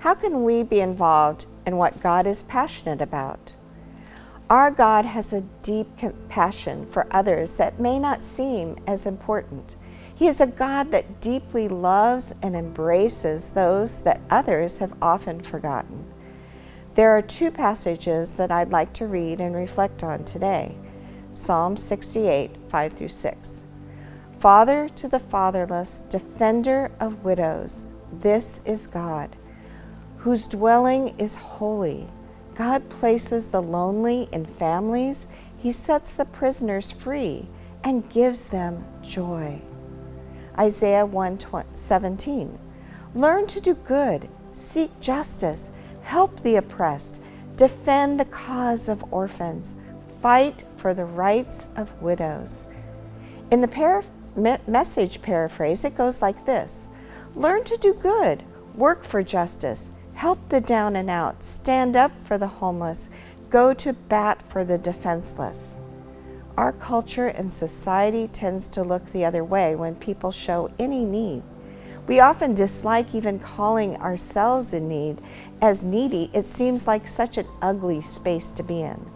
How can we be involved in what God is passionate about? Our God has a deep compassion for others that may not seem as important. He is a God that deeply loves and embraces those that others have often forgotten. There are two passages that I'd like to read and reflect on today. Psalm 68, 5 through 6. Father to the fatherless, defender of widows, this is God, whose dwelling is holy. God places the lonely in families. He sets the prisoners free and gives them joy. Isaiah 1:17. Learn to do good, seek justice, help the oppressed, defend the cause of orphans, fight for the rights of widows. In the Message paraphrase, it goes like this: learn to do good, work for justice, help the down and out, stand up for the homeless, go to bat for the defenseless. Our culture and society tends to look the other way when people show any need. We often dislike even calling ourselves in need as needy. It seems like such an ugly space to be in.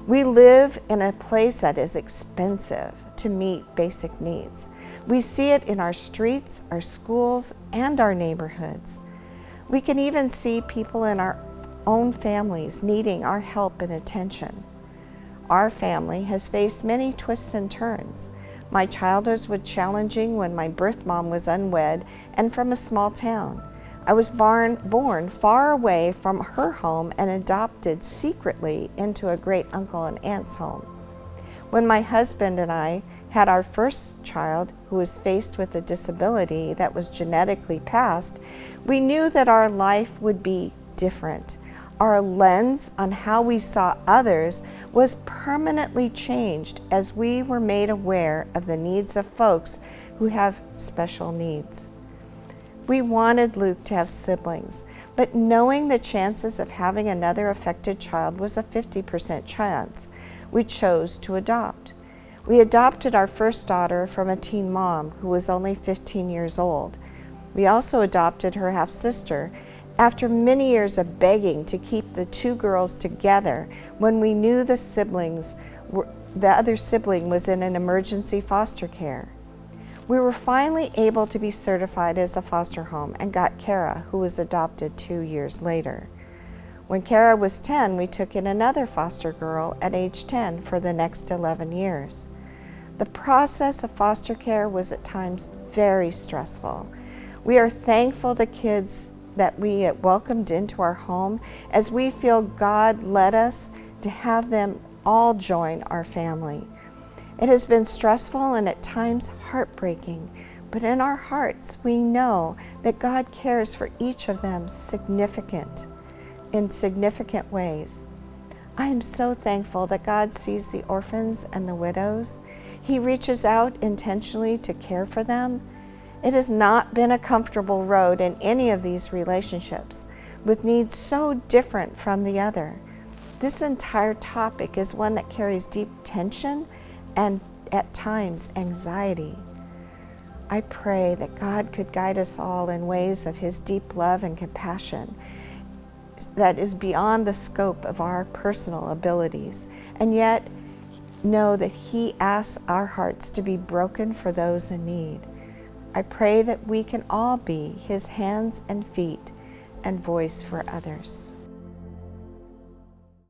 We live in a place that is expensive to meet basic needs. We see it in our streets, our schools, and our neighborhoods. We can even see people in our own families needing our help and attention. Our family has faced many twists and turns. My childhood was challenging when my birth mom was unwed and from a small town. I was born far away from her home and adopted secretly into a great uncle and aunt's home. When my husband and I had our first child, who was faced with a disability that was genetically passed, we knew that our life would be different. Our lens on how we saw others was permanently changed as we were made aware of the needs of folks who have special needs. We wanted Luke to have siblings, but knowing the chances of having another affected child was a 50% chance, we chose to adopt. We adopted our first daughter from a teen mom who was only 15 years old. We also adopted her half-sister after many years of begging to keep the two girls together when we knew the other sibling was in an emergency foster care. We were finally able to be certified as a foster home and got Kara, who was adopted 2 years later. When Kara was 10, we took in another foster girl at age 10 for the next 11 years. The process of foster care was at times very stressful. We are thankful the kids that we welcomed into our home, as we feel God led us to have them all join our family. It has been stressful and at times heartbreaking, but in our hearts we know that God cares for each of them in significant ways. I am so thankful that God sees the orphans and the widows. He reaches out intentionally to care for them. It has not been a comfortable road in any of these relationships, with needs so different from the other. This entire topic is one that carries deep tension and at times anxiety. I pray that God could guide us all in ways of His deep love and compassion that is beyond the scope of our personal abilities, and yet know that He asks our hearts to be broken for those in need. I pray that we can all be His hands and feet and voice for others.